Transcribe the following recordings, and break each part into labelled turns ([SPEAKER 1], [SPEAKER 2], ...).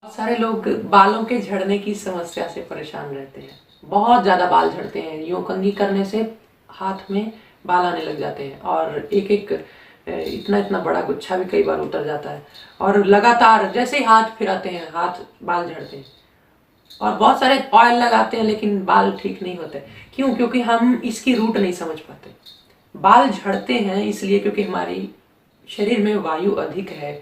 [SPEAKER 1] सारे लोग बालों के झड़ने की समस्या से परेशान रहते हैं। बहुत ज्यादा बाल झड़ते हैं। यूं कंघी करने से हाथ में बाल आने लग जाते हैं और एक एक इतना इतना बड़ा गुच्छा भी कई बार उतर जाता है और लगातार जैसे ही हाथ फिराते हैं हाथ बाल झड़ते हैं। और बहुत सारे ऑयल लगाते हैं लेकिन बाल ठीक नहीं होते। क्यों? क्योंकि हम इसकी रूट नहीं समझ पाते। बाल झड़ते हैं इसलिए क्योंकि हमारी शरीर में वायु अधिक है,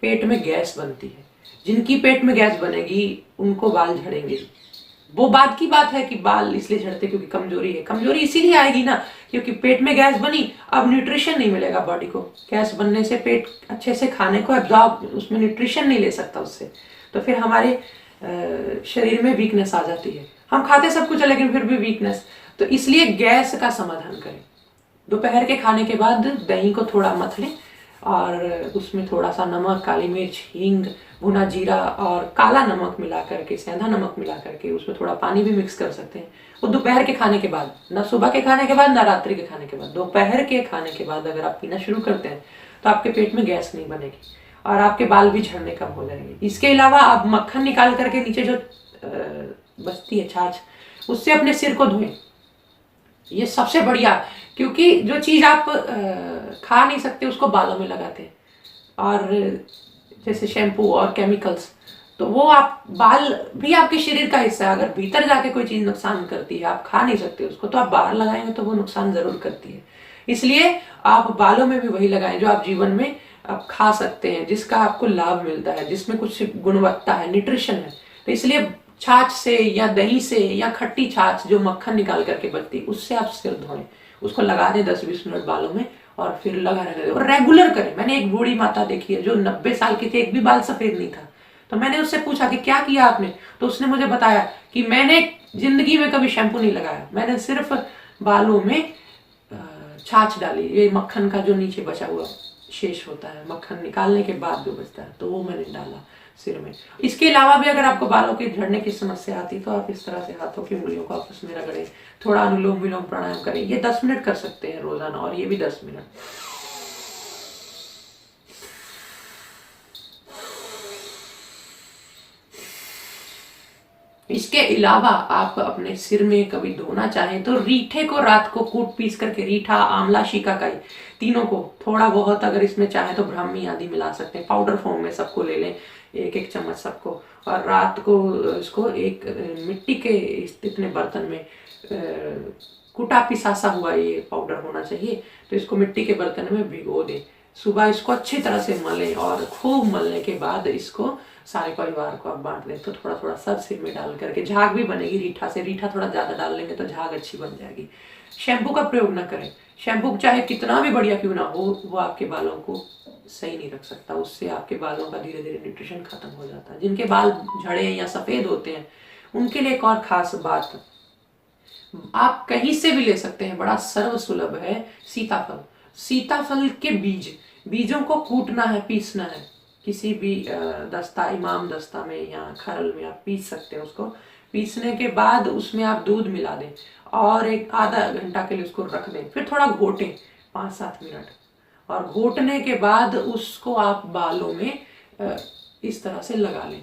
[SPEAKER 1] पेट में गैस बनती है। जिनकी पेट में गैस बनेगी उनको बाल झड़ेंगे। वो बात की बात है कि बाल इसलिए झड़ते क्योंकि कमजोरी है। कमजोरी इसीलिए आएगी ना क्योंकि पेट में गैस बनी, अब न्यूट्रिशन नहीं मिलेगा बॉडी को। गैस बनने से पेट अच्छे से खाने को एब्जॉर्ब, उसमें न्यूट्रिशन नहीं ले सकता उससे, तो फिर हमारे शरीर में वीकनेस आ जाती है। हम खाते सब कुछ है लेकिन फिर भी वीकनेस। तो इसलिए गैस का समाधान करें। दोपहर के खाने के बाद दही को थोड़ा मथ लें और उसमें थोड़ा सा नमक, काली मिर्च, हींग, भुना जीरा और काला नमक मिला करके, सेंधा नमक मिला करके, उसमें थोड़ा पानी भी मिक्स कर सकते हैं। वो दोपहर के खाने के बाद, ना सुबह के खाने के बाद ना रात्रि के खाने के बाद, दोपहर के खाने के बाद अगर आप पीना शुरू करते हैं तो आपके पेट में गैस नहीं बनेगी और आपके बाल भी झड़ने कम हो जाएंगे। इसके अलावा आप मक्खन निकाल करके नीचे जो बचती है छाछ, उससे अपने सिर को धोएं। ये सबसे बढ़िया, क्योंकि जो चीज आप खा नहीं सकते उसको बालों में लगाते हैं। और जैसे शैम्पू और केमिकल्स, तो वो आप, बाल भी आपके शरीर का हिस्सा है। अगर भीतर जाके कोई चीज नुकसान करती है, आप खा नहीं सकते उसको, तो आप बाहर लगाएंगे तो वो नुकसान जरूर करती है। इसलिए आप बालों में भी वही लगाएं जो आप जीवन में आप खा सकते हैं, जिसका आपको लाभ मिलता है, जिसमें कुछ गुणवत्ता है, न्यूट्रिशन है। तो इसलिए छाछ से या दही से या खट्टी छाछ जो मक्खन निकाल करके बनती है, उससे आप सिर धोएं, उसको लगा दें 10-20 मिनट बालों में और फिर लगा रहने दें और रेगुलर करें। मैंने एक बूढ़ी माता देखी है जो 90 साल की थी, एक भी बाल सफेद नहीं था। तो मैंने उससे पूछा कि क्या किया आपने, तो उसने मुझे बताया कि मैंने जिंदगी में कभी शैम्पू नहीं लगाया, मैंने सिर्फ बालों में छाछ डाली, ये मक्खन का जो नीचे बचा हुआ शेष होता है, मक्खन निकालने के बाद जो बचता है, तो वो मैंने डाला सिर में। इसके अलावा भी अगर आपको बालों के झड़ने की समस्या आती है तो आप इस तरह से हाथों की उंगलियों को आपस में रगड़ें, थोड़ा अनुलोम विलोम प्राणायाम करें। ये 10 मिनट कर सकते हैं रोजाना, और ये भी 10 मिनट। इसके अलावा आप अपने सिर में कभी धोना चाहें तो रीठे को रात को कूट पीस करके, रीठा, आंवला, शिकाकाई, तीनों को थोड़ा बहुत, अगर इसमें चाहे तो ब्राह्मी आदि मिला सकते हैं, पाउडर फॉर्म में सबको ले लें, एक एक चम्मच सबको। और रात को इसको एक मिट्टी के इतने बर्तन में, कुटा पिसासा हुआ ये पाउडर होना चाहिए, तो इसको मिट्टी के बर्तन में भिगो दें। सुबह इसको अच्छी तरह से मलें और खूब मलने के बाद इसको सारे परिवार को आप बांट दें। तो थोड़ा थोड़ा सब सिर में डाल करके, झाग भी बनेगी रीठा से, रीठा थोड़ा ज्यादा डाल लेंगे तो झाग अच्छी बन जाएगी। शैम्पू का प्रयोग ना करें। शैम्पू चाहे कितना भी बढ़िया क्यों ना हो, वो आपके बालों को सही नहीं रख सकता। उससे आपके बालों का धीरे धीरे न्यूट्रिशन खत्म हो जाता है। जिनके बाल झड़े या सफेद होते हैं उनके लिए एक और खास बात, आप कहीं से भी ले सकते हैं, बड़ा सर्व सुलभ है, सीताफल। सीताफल के बीजों को कूटना है, पीसना है, किसी भी दस्ता, इमाम दस्ता में या खरल में आप पीस सकते हैं उसको। पीसने के बाद उसमें आप दूध मिला दें और एक आधा घंटा के लिए उसको रख दें, फिर थोड़ा घोटें 5-7 मिनट, और घोटने के बाद उसको आप बालों में इस तरह से लगा लें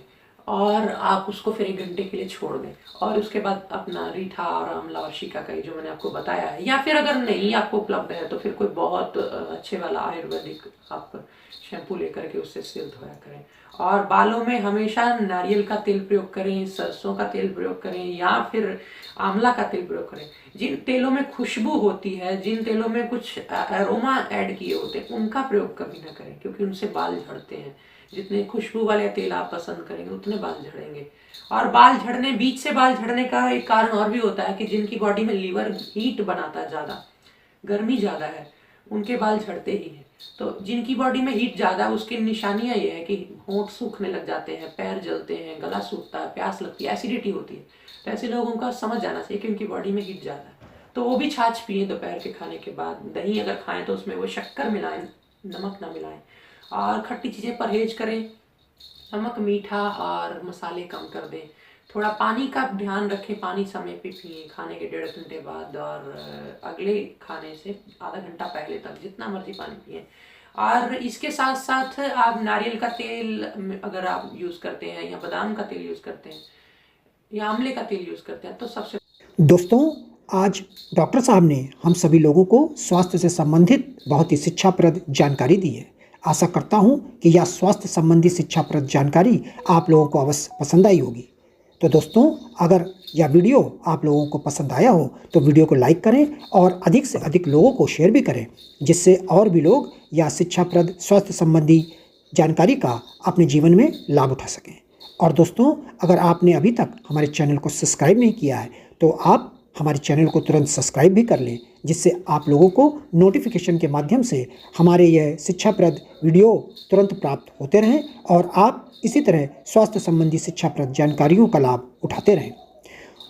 [SPEAKER 1] और आप उसको फिर 1 घंटे के लिए छोड़ दें। और उसके बाद अपना रीठा और आंवला और शिकाकाई जो मैंने आपको बताया है, या फिर अगर नहीं आपको उपलब्ध है तो फिर कोई बहुत अच्छे वाला आयुर्वेदिक आप शैम्पू लेकर के उससे सिर धोया करें। और बालों में हमेशा नारियल का तेल प्रयोग करें, सरसों का तेल प्रयोग करें या फिर आंवला का तेल प्रयोग करें। जिन तेलों में खुशबू होती है, जिन तेलों में कुछ अरोमा ऐड किए होते हैं, उनका प्रयोग कभी ना करें क्योंकि उनसे बाल झड़ते हैं। जितने खुशबू वाले तेल आप पसंद करेंगे उतने बाल झड़ेंगे। और बाल झड़ने, बीच से बाल झड़ने का एक कारण और भी होता है कि जिनकी बॉडी में लीवर हीट बनाता है, ज्यादा गर्मी ज्यादा है, उनके बाल झड़ते ही हैं। तो जिनकी बॉडी में हीट ज्यादा है उसकी निशानियां ये है कि होंठ सूखने लग जाते हैं, पैर जलते हैं, गला सूखता है, प्यास लगती है, एसिडिटी होती है। तो ऐसे लोगों का समझ जाना चाहिए कि उनकी बॉडी में हीट ज्यादा है। तो वो भी छाछ पिए दोपहर के खाने के बाद। दही अगर खाएं तो उसमें वो शक्कर मिलाएं, नमक ना मिलाएं। और खट्टी चीजें परहेज करें, नमक, मीठा और मसाले कम कर दें। थोड़ा पानी का ध्यान रखें, पानी समय पे पिए खाने के 1.5 घंटे बाद, और अगले खाने से आधा घंटा पहले तक जितना मर्जी पानी पिए। और इसके साथ साथ आप नारियल का तेल अगर आप यूज़ करते हैं या बादाम का तेल यूज़ करते हैं या आंवले का तेल यूज़ करते हैं तो सबसे।
[SPEAKER 2] दोस्तों, आज डॉक्टर साहब ने हम सभी लोगों को स्वास्थ्य से संबंधित बहुत ही शिक्षाप्रद जानकारी दी है। आशा करता हूं कि यह स्वास्थ्य संबंधी शिक्षाप्रद जानकारी आप लोगों को अवश्य पसंद आई होगी। तो दोस्तों, अगर यह वीडियो आप लोगों को पसंद आया हो तो वीडियो को लाइक करें और अधिक से अधिक लोगों को शेयर भी करें, जिससे और भी लोग यह शिक्षाप्रद स्वास्थ्य संबंधी जानकारी का अपने जीवन में लाभ उठा सकें। और दोस्तों, अगर आपने अभी तक हमारे चैनल को सब्सक्राइब नहीं किया है तो आप हमारे चैनल को तुरंत सब्सक्राइब भी कर लें, जिससे आप लोगों को नोटिफिकेशन के माध्यम से हमारे यह शिक्षाप्रद वीडियो तुरंत प्राप्त होते रहें और आप इसी तरह स्वास्थ्य संबंधी शिक्षाप्रद जानकारियों का लाभ उठाते रहें।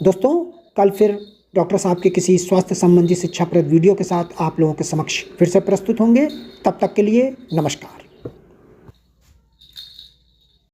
[SPEAKER 2] दोस्तों, कल फिर डॉक्टर साहब के किसी स्वास्थ्य संबंधी शिक्षाप्रद वीडियो के साथ आप लोगों के समक्ष फिर से प्रस्तुत होंगे। तब तक के लिए नमस्कार।